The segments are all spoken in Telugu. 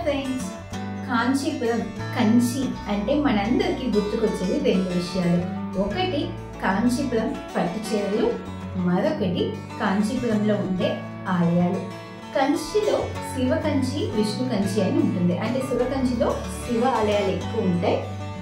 ఫ్రెండ్స్, కాంచీపురం కంచి అంటే మనందరికీ గుర్తుకొచ్చేది రెండు విషయాలు. ఒకటి కాంచీపురం పట్టు చీరలు, మరొకటి కాంచీపురంలో ఉండే ఆలయాలు. కంచిలో శివ కంచి, విష్ణు కంచి అని ఉంటుంది. అంటే శివ కంచిలో శివ ఆలయాలు ఎక్కువ ఉంటాయి,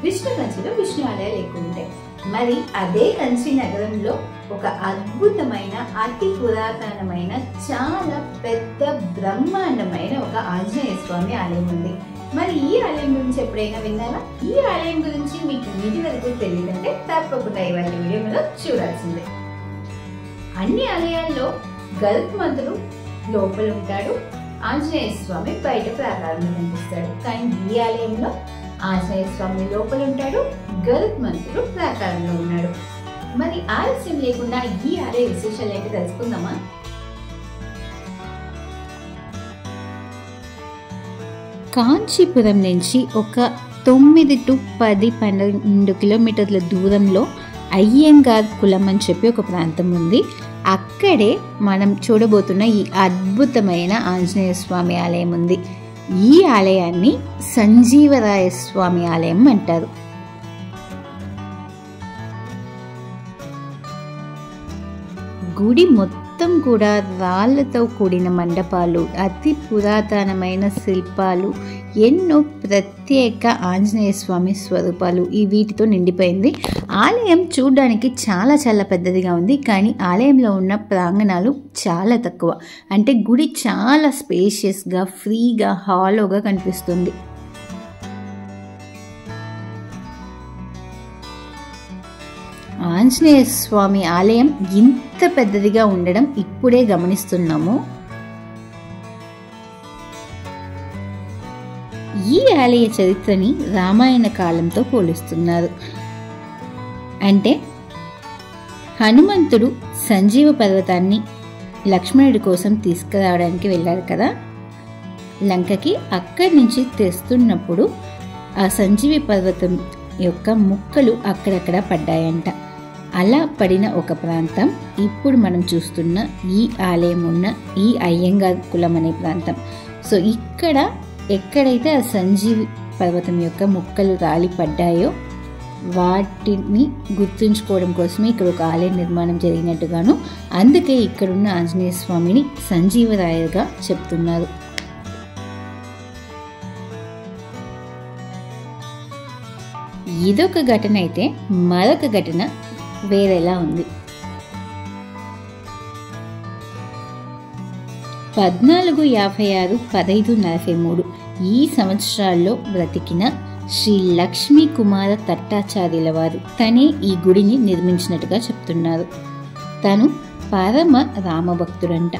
విష్ణు కంచిలో విష్ణు ఆలయాలు ఎక్కువ ఉంటాయి. మరి అదే కంచి నగరంలో ఒక అద్భుతమైన, అతి పురాతనమైన, చాలా పెద్ద బ్రహ్మాండమైన ఒక ఆంజనేయ స్వామి ఆలయం ఉంది. మరి ఈ ఆలయం గురించి ఎప్పుడైనా విన్నారా? ఈ ఆలయం గురించి మీకు ఇది వరకు తెలియదంటే తప్పకుండా ఇవాళ వీడియోలో చూడాల్సిందే. అన్ని ఆలయాల్లో గరుత్మంతుడు లోపల ఉంటాడు, ఆంజనేయ స్వామి బయట ప్రాకారంలో కనిపిస్తాడు. కానీ ఈ ఆలయంలో ఆంజనేయ స్వామి లోపల ఉంటాడు, గరుత్మంతుడు ప్రాకారంలో ఉన్నాడు. మరి ఆలస్యం లేకుండా ఈ ఆలయ విశేషాలు ఏంటి తెలుసుకుందామా? కాంచీపురం నుంచి ఒక 9 to 10-12 కిలోమీటర్ల దూరంలో అయ్యంగార్ కులం అని చెప్పి ఒక ప్రాంతం ఉంది. అక్కడే మనం చూడబోతున్న ఈ అద్భుతమైన ఆంజనేయ స్వామి ఆలయం ఉంది. ఈ ఆలయాన్ని సంజీవరాయ స్వామి ఆలయం అంటారు. గుడి మొత్తం కూడా రాళ్లతో కూడిన మండపాలు, అతి పురాతనమైన శిల్పాలు, ఎన్నో ప్రత్యేక ఆంజనేయ స్వామి స్వరూపాలు ఈ వీటితో నిండిపోయింది. ఆలయం చూడడానికి చాలా చాలా పెద్దదిగా ఉంది, కానీ ఆలయంలో ఉన్న ప్రాంగణాలు చాలా తక్కువ. అంటే గుడి చాలా స్పేషియస్గా, ఫ్రీగా, హాలోగా కనిపిస్తుంది. ఆంజనేయ స్వామి ఆలయం ఇంత పెద్దదిగా ఉండడం ఇప్పుడే గమనిస్తున్నాము. ఈ ఆలయ చరిత్రని రామాయణ కాలంతో పోలుస్తున్నారు. అంటే హనుమంతుడు సంజీవ పర్వతాన్ని లక్ష్మణుడి కోసం తీసుకురావడానికి వెళ్ళారు కదా లంకకి. అక్కడి నుంచి తెస్తున్నప్పుడు ఆ సంజీవి పర్వతం యొక్క ముక్కలు అక్కడక్కడ పడ్డాయంట. అలా పడిన ఒక ప్రాంతం ఇప్పుడు మనం చూస్తున్న ఈ ఆలయం ఉన్న ఈ అయ్యంగార్ కులం అనే ప్రాంతం. సో ఇక్కడ ఎక్కడైతే ఆ సంజీవి పర్వతం యొక్క ముక్కలు రాలి పడ్డాయో వాటిని గుర్తుంచుకోవడం కోసమే ఇక్కడ ఒక ఆలయ నిర్మాణం జరిగినట్టుగాను, అందుకే ఇక్కడున్న ఆంజనేయ స్వామిని సంజీవరాయగా చెప్తున్నారు. ఇదొక ఘటన అయితే మరొక ఘటన వేరేలా ఉంది. 1456, 1543 ఈ సంవత్సరాల్లో బ్రతికిన శ్రీ లక్ష్మీ కుమార తట్టాచార్యుల వారు తనే ఈ గుడిని నిర్మించినట్టుగా చెప్తున్నారు. తను పరమ రామభక్తుడంట.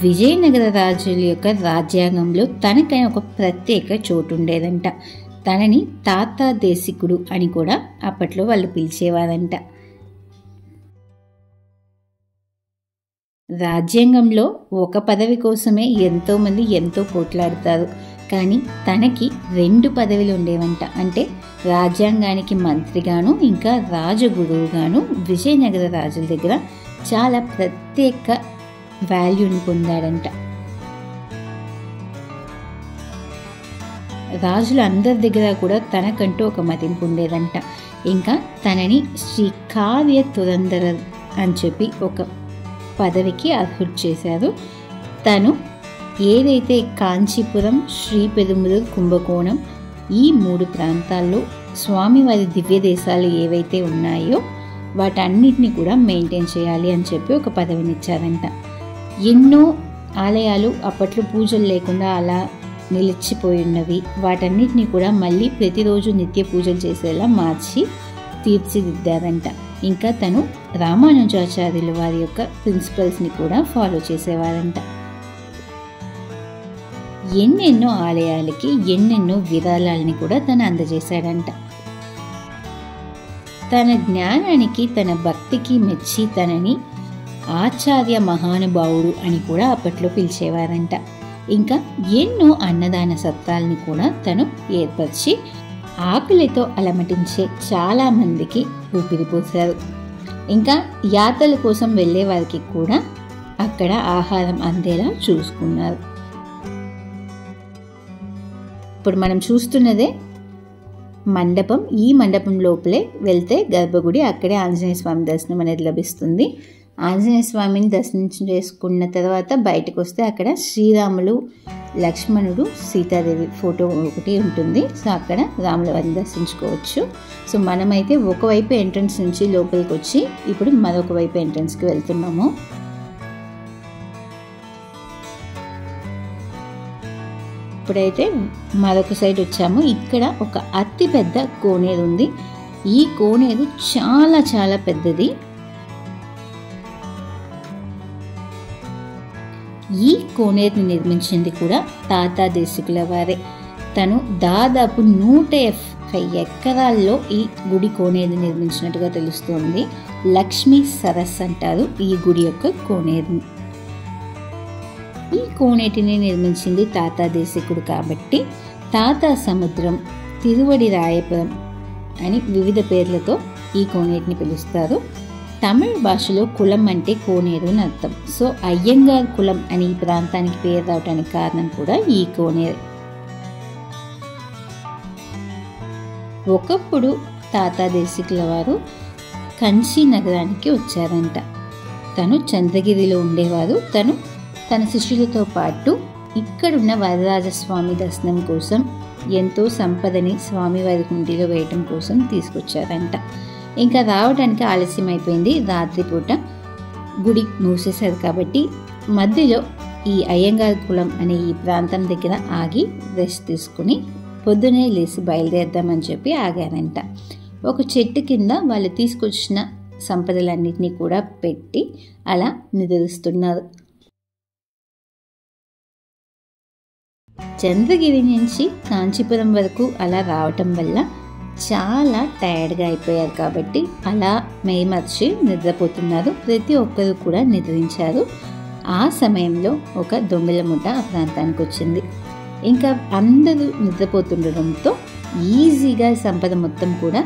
విజయనగర రాజుల యొక్క రాజ్యాంగంలో తనకైన ఒక ప్రత్యేక చోటు ఉండేదంట. తనని తాతా దేశికుడు అని కూడా అప్పట్లో వాళ్ళు పిలిచేవారంట. రాజ్యాంగంలో ఒక పదవి కోసమే ఎంతో మంది ఎంతో పోట్లాడతారు, కానీ తనకి 2 పదవులు ఉండేవంట. అంటే రాజ్యాంగానికి మంత్రిగాను, ఇంకా రాజగురువుగాను విజయనగర రాజుల దగ్గర చాలా ప్రత్యేక వాల్యూని పొందాడంట. రాజుల అందరి దగ్గర కూడా తనకంటూ ఒక మతింపు ఉండేదంట. ఇంకా తనని శ్రీ కావ్య తురంధర అని చెప్పి ఒక పదవికి అర్హుడు చేశారు. తను ఏదైతే కాంచీపురం, శ్రీపెరుంబుదూర్, కుంభకోణం ఈ 3 ప్రాంతాల్లో స్వామివారి దివ్య దేశాలు ఏవైతే ఉన్నాయో వాటన్నిటిని కూడా మెయింటైన్ చేయాలి అని చెప్పి ఒక పదవినిచ్చారంట. ఎన్నో ఆలయాలు అప్పట్లో పూజలు లేకుండా అలా నిలిచిపోయినవి, వాటన్నిటిని కూడా మళ్ళీ ప్రతిరోజు నిత్య పూజలు చేసేలా మార్చి తీర్చిదిద్దారంట. ఇంకా తను రామానుజాచార్యుల వారి యొక్క ప్రిన్సిపల్స్ని కూడా ఫాలో చేసేవారంట. ఎన్నెన్నో ఆలయాలకి ఎన్నెన్నో విరాళాలని కూడా తను అందజేశాడంట. తన జ్ఞానానికి, తన భక్తికి మెచ్చి తనని ఆచార్య మహానుభావుడు అని కూడా అప్పట్లో పిలిచేవారంట. ఇంకా ఎన్నో అన్నదాన సత్రాలని కూడా తను ఏర్పరిచి ఆకలితో అలమటించే చాలా మందికి ఊపిరి పోశారు. ఇంకా యాత్రల కోసం వెళ్ళే వారికి కూడా అక్కడ ఆహారం అందేలా చూసుకున్నారు. ఇప్పుడు మనం చూస్తున్నదే మండపం. ఈ మండపం లోపలే వెళ్తే గర్భగుడి, అక్కడే ఆంజనేయ స్వామి దర్శనం అనేది లభిస్తుంది. ఆంజనేయ స్వామిని దర్శనం చేసుకున్న తర్వాత బయటకు వస్తే అక్కడ శ్రీరాములు, లక్ష్మణుడు, సీతాదేవి ఫోటో ఒకటి ఉంటుంది. సో అక్కడ రాముల వారిని దర్శించుకోవచ్చు. సో మనమైతే ఒకవైపు ఎంట్రన్స్ నుంచి లోపలికి వచ్చి ఇప్పుడు మరొక వైపు ఎంట్రన్స్కి వెళ్తున్నాము. ఇప్పుడైతే మరొక సైడ్ వచ్చాము. ఇక్కడ ఒక అతి పెద్ద కోనేరు ఉంది. ఈ కోనేరు చాలా చాలా పెద్దది. ఈ కోనేరుని నిర్మించింది కూడా తాతా దేశికుల వారే. తను దాదాపు 150 ఎకరాల్లో ఈ గుడి కోనేరు నిర్మించినట్టుగా తెలుస్తోంది. లక్ష్మీ సరస్సు అంటారు ఈ గుడి యొక్క కోనేరుని. ఈ కోనేటిని నిర్మించింది తాతా దేశికుడు కాబట్టి తాతా సముద్రం, తిరువడి రాయపురం అని వివిధ పేర్లతో ఈ కోనేటిని పిలుస్తారు. తమిళ భాషలో కులం అంటే కోనేరు అని అర్థం. సో అయ్యంగార్ కులం అని ఈ ప్రాంతానికి పేరు రావడానికి కారణం కూడా ఈ కోనేరు. ఒకప్పుడు తాతా దేశికుల వారు కంచి నగరానికి వచ్చారంట. తను చంద్రగిరిలో ఉండేవారు. తను తన శిష్యులతో పాటు ఇక్కడున్న వరరాజస్వామి దర్శనం కోసం ఎంతో సంపదని స్వామివారి కుండీలో వేయటం కోసం తీసుకొచ్చారంట. ఇంకా రావడానికి ఆలస్యం అయిపోయింది. రాత్రిపూట గుడి మూసేశారు కాబట్టి మధ్యలో ఈ అయ్యంగార్ కులం అనే ఈ ప్రాంతం దగ్గర ఆగి రెస్ట్ తీసుకుని పొద్దునే లేచి బయలుదేరదామని చెప్పి ఆగారంట. ఒక చెట్టు కింద వాళ్ళు తీసుకొచ్చిన సంపదలన్నింటినీ కూడా పెట్టి అలా నిద్రిస్తున్నారు. చంద్రగిరి నుంచి కాంచీపురం వరకు అలా రావటం వల్ల చాలా టైర్డ్గా అయిపోయారు కాబట్టి అలా మేమర్చి నిద్రపోతున్నారు. ప్రతి ఒక్కరు కూడా నిద్రించారు. ఆ సమయంలో ఒక దొంగల ముఠ ఆ ప్రాంతానికి వచ్చింది. ఇంకా అందరూ నిద్రపోతుండడంతో ఈజీగా సంపద మొత్తం కూడా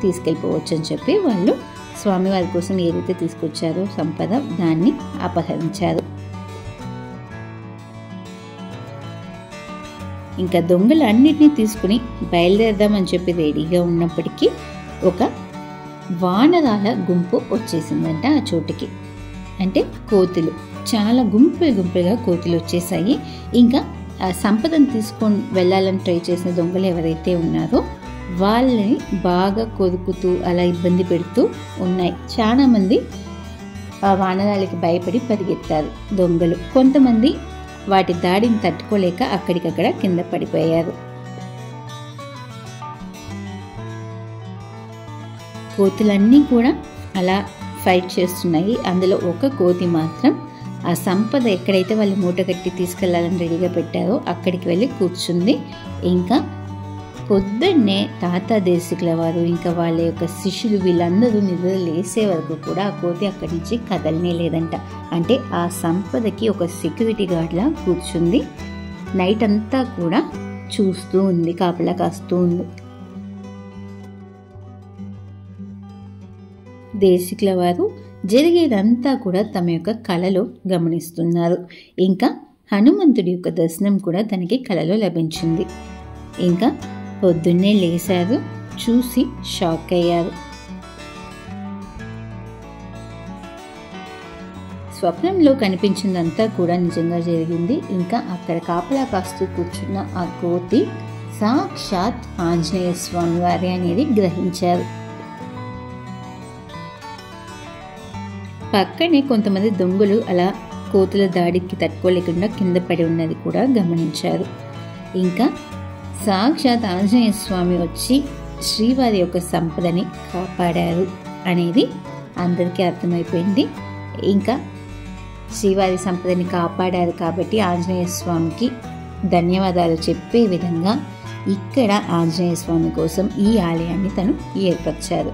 తీసుకెళ్ళిపోవచ్చు అని చెప్పి వాళ్ళు స్వామివారి కోసం ఏదైతే తీసుకొచ్చారో సంపద దాన్ని అపహరించారు. ఇంకా దొంగలు అన్నిటినీ తీసుకుని బయలుదేరదామని చెప్పి రెడీగా ఉన్నప్పటికీ ఒక వానరాల గుంపు వచ్చేసిందంట ఆ చోటుకి. అంటే కోతులు, చాలా గుంపులుగా కోతులు వచ్చేసాయి. ఇంకా ఆ సంపదను తీసుకొని వెళ్ళాలని ట్రై చేసిన దొంగలు ఎవరైతే ఉన్నారో వాళ్ళని బాగా కొరుకుతూ అలా ఇబ్బంది పెడుతూ ఉన్నాయి. చాలా మంది ఆ వానరాలకి భయపడి పరిగెత్తారు దొంగలు. కొంతమంది వాటి దాడిని తట్టుకోలేక అక్కడికక్కడ కింద పడిపోయారు. కోతులన్నీ కూడా అలా ఫైట్ చేస్తున్నాయి. అందులో ఒక కోతి మాత్రం ఆ సంపద ఎక్కడైతే వాళ్ళు మూట కట్టి తీసుకెళ్లాలని రెడీగా పెట్టారో అక్కడికి వెళ్ళి కూర్చుంది. ఇంకా పొద్దున్నే తాతా దేశికుల వారు ఇంకా వాళ్ళ యొక్క శిష్యులు వీళ్ళందరూ నిద్ర లేసే వరకు కూడా ఆ కోతి అక్కడి నుంచి కదలనే లేదంట. అంటే ఆ సంపదకి ఒక సెక్యూరిటీ గార్డ్లా కూర్చుంది. నైట్ అంతా కూడా చూస్తూ ఉంది, కాపలా కాస్తూ ఉంది. దేశికుల వారు జరిగేదంతా కూడా తమ యొక్క కలలో గమనిస్తున్నారు. ఇంకా హనుమంతుడి యొక్క దర్శనం కూడా తనకి కలలో లభించింది. ఇంకా పొద్దున్నే లేచారు, చూసి షాక్ అయ్యారు. స్వప్నంలో కనిపించిందంతా కూడా నిజంగా జరిగింది. ఇంకా అక్కడ కాపలా కాస్తూ కూర్చున్న ఆ కోతి సాక్షాత్ ఆంజనేయ స్వామి వారి అనేది గ్రహించారు. పక్కనే కొంతమంది దొంగలు అలా కోతుల దాడికి తట్టుకోలేకుండా కింద పడి ఉన్నది కూడా గమనించారు. ఇంకా సాక్షాత్ ఆంజనేయ స్వామి వచ్చి శ్రీవారి యొక్క సంపదని కాపాడారు అనేది అందరికీ అర్థమైపోయింది. ఇంకా శ్రీవారి సంపదని కాపాడారు కాబట్టి ఆంజనేయ స్వామికి ధన్యవాదాలు చెప్పే విధంగా ఇక్కడ ఆంజనేయ స్వామి కోసం ఈ ఆలయాన్ని తను ఏర్పరిచారు.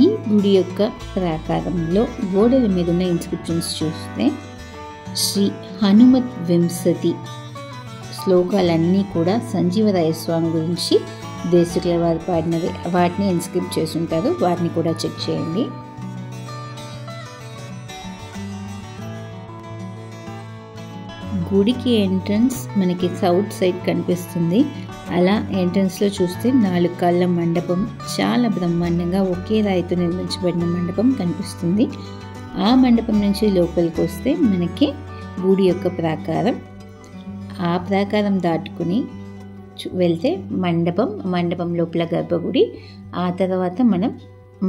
ఈ గుడి యొక్క ప్రాకారంలో గోడల మీద ఉన్న ఇన్స్క్రిప్షన్స్ చూస్తే శ్రీ హనుమత్ వింశతి శ్లోకాలన్నీ కూడా సంజీవరాయ స్వామి గురించి దేశకుల వారు పాడినవి, వాటిని ఇన్స్క్రిప్ట్ చేసి ఉంటారు, వాటిని కూడా చెక్ చేయండి. గుడికి ఎంట్రన్స్ మనకి సౌత్ సైడ్ కనిపిస్తుంది. అలా ఎంట్రన్స్లో చూస్తే 4 కాళ్ళ మండపం, చాలా బ్రహ్మాండంగా ఒకే రాయితో నిర్మించబడిన మండపం కనిపిస్తుంది. ఆ మండపం నుంచి లోపలికి వస్తే మనకి గుడి యొక్క ప్రాకారం, ఆ ప్రాకారం దాటుకుని వెళ్తే మండపం లోపల గర్భగుడి. ఆ తర్వాత మనం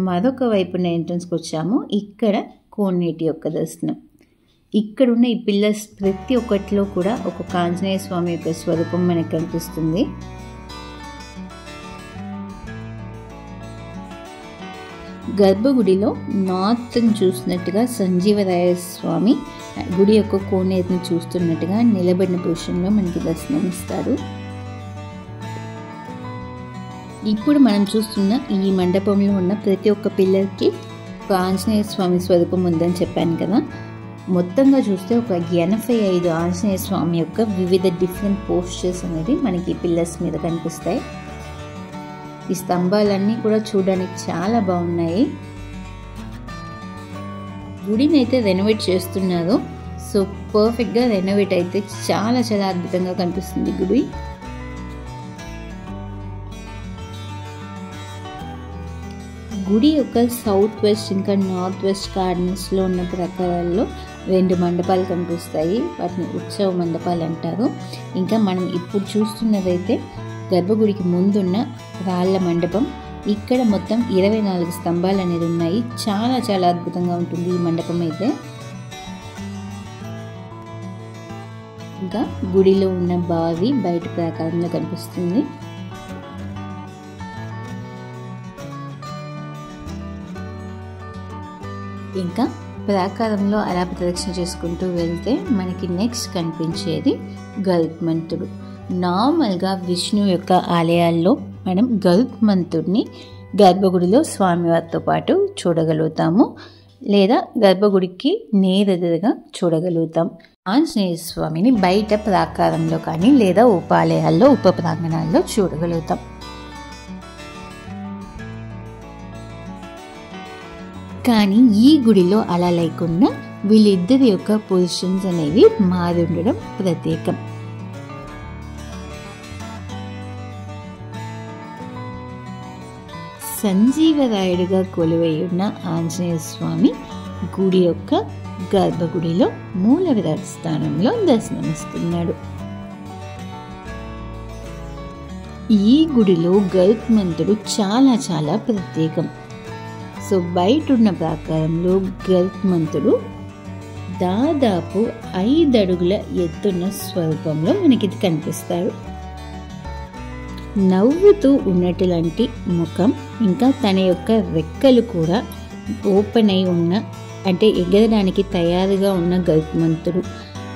మరొక వైపున ఎంట్రన్స్కి వచ్చాము. ఇక్కడ కోనేటి యొక్క దర్శనం. ఇక్కడున్న ఈ పిల్లర్స్ ప్రతి ఒక్కటిలో కూడా ఒక ఆంజనేయ స్వామి యొక్క స్వరూపం మనకు కనిపిస్తుంది. గర్భగుడిలో నార్త్ చూసినట్టుగా సంజీవరాయ స్వామి గుడి యొక్క కోనేటిని చూస్తున్నట్టుగా నిలబడిన పొజిషన్లో మనకి దర్శనమిస్తాడు. ఇప్పుడు మనం చూస్తున్న ఈ మండపంలో ఉన్న ప్రతి ఒక్క పిల్లర్కి ఒక ఆంజనేయ స్వామి స్వరూపం ఉందని చెప్పాను కదా. మొత్తంగా చూస్తే ఒక 85 ఆంజనేయ స్వామి యొక్క వివిధ డిఫరెంట్ పోస్చర్స్ అనేది మనకి పిల్లర్స్ మీద కనిపిస్తాయి. ఈ స్తంభాలన్నీ కూడా చూడడానికి చాలా బాగున్నాయి. గుడిని అయితే రెనోవేట్ చేస్తున్నారు. సో పర్ఫెక్ట్గా రెనోవేట్ అయితే చాలా చాలా అద్భుతంగా కనిపిస్తుంది గుడి. గుడి యొక్క సౌత్ వెస్ట్ ఇంకా నార్త్ వెస్ట్ కార్నర్స్లో ఉన్న ప్రకారాల్లో 2 మండపాలు కనిపిస్తాయి. వాటిని ఉత్సవ మండపాలు అంటారు. ఇంకా మనం ఇప్పుడు చూస్తున్నదైతే గర్భగుడికి ముందున్న రాళ్ల మండపం. ఇక్కడ మొత్తం 24 స్తంభాలు అనేది ఉన్నాయి. చాలా చాలా అద్భుతంగా ఉంటుంది ఈ మండపం అయితే. ఇంకా గుడిలో ఉన్న బావి బయట ప్రాకారంలో కనిపిస్తుంది. ఇంకా ప్రాకారంలో అలా ప్రదక్షిణ చేసుకుంటూ వెళ్తే మనకి నెక్స్ట్ కనిపించేది గరుత్మంతుడు. నార్మల్గా విష్ణు యొక్క ఆలయాల్లో మనం గరుత్మంతుడిని గర్భగుడిలో స్వామివారితో పాటు చూడగలుగుతాము, లేదా గర్భగుడికి నేరెదురుగా చూడగలుగుతాం. ఆంజనేయ స్వామిని బయట ప్రాకారంలో కానీ లేదా ఉపాలయాల్లో ఉప ప్రాంగణాల్లో చూడగలుగుతాం. కానీ ఈ గుడిలో అలా లేకుండా వీళ్ళిద్దరి యొక్క పొజిషన్స్ అనేవి మారి ఉండడం ప్రత్యేకం. సంజీవరాయుడుగా కొలువై ఉన్న ఆంజనేయ స్వామి గుడి యొక్క గర్భగుడిలో మూల విరాట్ స్థానంలో దర్శనమిస్తున్నాడు. ఈ గుడిలో గరుత్మంతుడు చాలా చాలా ప్రత్యేకం. సో బయట ఉన్న ప్రాకారంలో గరుత్మంతుడు దాదాపు 5 అడుగుల ఎత్తున్న స్వరూపంలో మనకి కనిపిస్తాడు. నవ్వుతూ ఉన్నట్లాంటి ముఖం, ఇంకా తన యొక్క రెక్కలు కూడా ఓపెన్ అయి ఉన్న, అంటే ఎగరడానికి తయారుగా ఉన్న గరుత్మంతుడు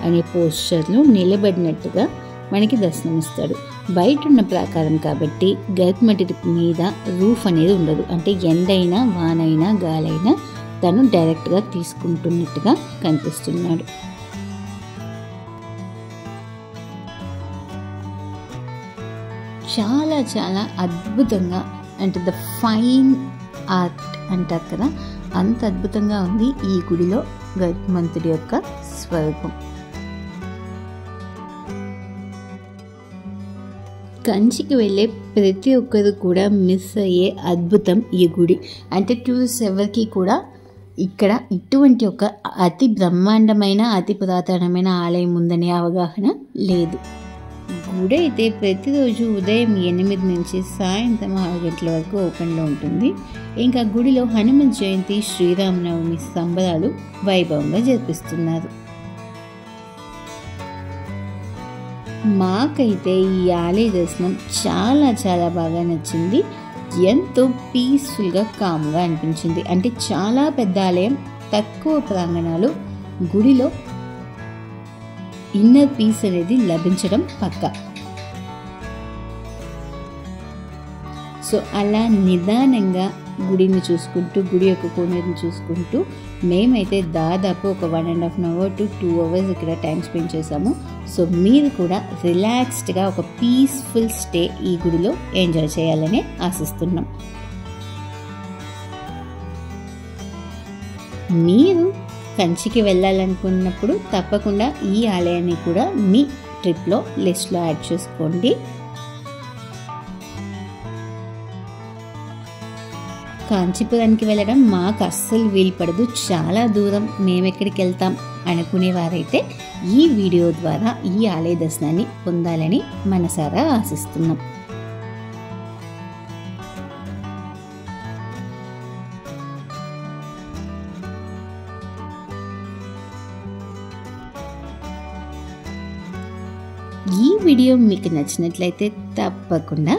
అనే పోస్చర్లో నిలబడినట్టుగా మనకి దర్శనమిస్తాడు. బయట ఉన్న ప్రాకారం కాబట్టి గరుత్మంతుడి మీద రూఫ్ అనేది ఉండదు. అంటే ఎండైనా వానైనా గాలైనా తను డైరెక్ట్గా తీసుకుంటున్నట్టుగా కనిపిస్తున్నాడు. చాలా చాలా అద్భుతంగా, అంటే ద ఫైన్ ఆర్ట్ అంటారు కదా, అంత అద్భుతంగా ఉంది ఈ గుడిలో గరుత్మంతుడి యొక్క స్వరూపం. కంచికి వెళ్ళే ప్రతి ఒక్కరు కూడా మిస్ అయ్యే అద్భుతం ఈ గుడి. అంటే టూరిస్ట్ ఎవరికి కూడా ఇక్కడ ఇటువంటి ఒక అతి బ్రహ్మాండమైన అతి పురాతనమైన ఆలయం ఉందనే అవగాహన లేదు. గుడి అయితే ప్రతిరోజు ఉదయం 8 నుంచి సాయంత్రం 6 గంటల వరకు ఓపెన్లో ఉంటుంది. ఇంకా గుడిలో హనుమత్ జయంతి, శ్రీరామనవమి సంబరాలు వైభవంగా జరిపిస్తున్నారు. మాకైతే ఈ ఆలయ దర్శనం చాలా చాలా బాగా నచ్చింది. ఎంతో పీస్ఫుల్గా కామ్గా అనిపించింది. అంటే చాలా పెద్ద ఆలయం, తక్కువ ప్రాంగణాలు, గుడిలో ఇన్నర్ పీస్ అనేది లభించడం పక్కా. సో అలా నిదానంగా గుడిని చూసుకుంటూ, గుడి యొక్క కోనేరుని చూసుకుంటూ మేమైతే దాదాపు ఒక 1.5 అవర్ టు 2 అవర్స్ ఇక్కడ టైం స్పెండ్ చేసాము. సో మీరు కూడా రిలాక్స్డ్గా ఒక పీస్ఫుల్ స్టే ఈ గుడిలో ఎంజాయ్ చేయాలని ఆశిస్తున్నాం. మీరు కంచికి వెళ్ళాలనుకున్నప్పుడు తప్పకుండా ఈ ఆలయాన్ని కూడా మీ ట్రిప్లో లిస్ట్లో యాడ్ చేసుకోండి. కాంచీపురానికి వెళ్ళడం మాకు అస్సలు వీలు పడదు, చాలా దూరం, మేమెక్కడికి వెళ్తాం అనుకునేవారైతే ఈ వీడియో ద్వారా ఈ ఆలయ దర్శనాన్ని పొందాలని మనసారా ఆశిస్తున్నాం. ఈ వీడియో మీకు నచ్చినట్లయితే తప్పకుండా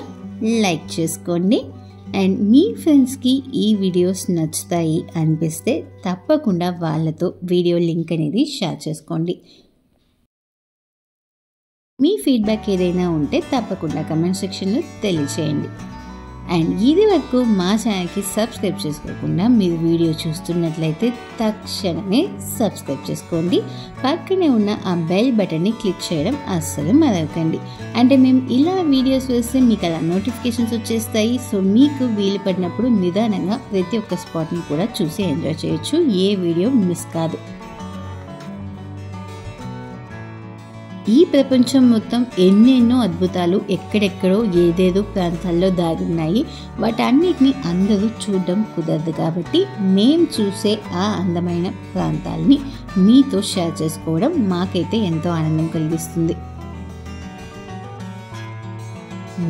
లైక్ చేసుకోండి. అండ్ మీ ఫ్రెండ్స్కి ఈ వీడియోస్ నచ్చుతాయి అనిపిస్తే తప్పకుండా వాళ్ళతో వీడియో లింక్ అనేది షేర్ చేసుకోండి. మీ ఫీడ్బ్యాక్ ఏదైనా ఉంటే తప్పకుండా కమెంట్ సెక్షన్లో తెలియచేయండి. అండ్ ఇది వరకు మా ఛానల్కి సబ్స్క్రైబ్ చేసుకోకుండా మీరు వీడియో చూస్తున్నట్లయితే తక్షణమే సబ్స్క్రైబ్ చేసుకోండి. పక్కనే ఉన్న ఆ బెల్ బటన్ని క్లిక్ చేయడం అస్సలు మరవకండి. అంటే మేము ఇలా వీడియోస్ వేస్తే మీకు అలా నోటిఫికేషన్స్ వచ్చేస్తాయి. సో మీకు వీలు పడినప్పుడు నిదానంగా ప్రతి ఒక్క స్పాట్ని కూడా చూసి ఎంజాయ్ చేయొచ్చు, ఏ వీడియో మిస్ కాదు. ఈ ప్రపంచం మొత్తం ఎన్నెన్నో అద్భుతాలు ఎక్కడెక్కడో ఏదేదో ప్రాంతాల్లో దాగున్నాయి. వాటన్నిటిని అందరూ చూడడం కుదరదు కాబట్టి మేము చూసే ఆ అందమైన ప్రాంతాలని మీతో షేర్ చేసుకోవడం మాకైతే ఎంతో ఆనందం కలిగిస్తుంది.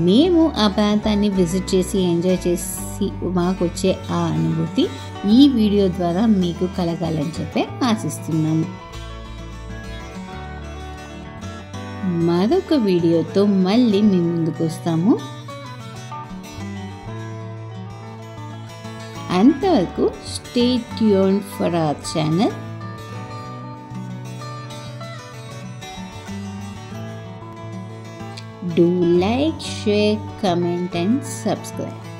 మేము ఆ ప్రాంతాన్ని విజిట్ చేసి ఎంజాయ్ చేసి మాకు వచ్చే ఆ అనుభూతి ఈ వీడియో ద్వారా మీకు కలగాలని చెప్పి ఆశిస్తున్నాము. మరొక వీడియోతో మళ్ళీ మీ ముందుకు వస్తాము. అంతవరకు stay tuned for our channel. Do like, share, comment and subscribe.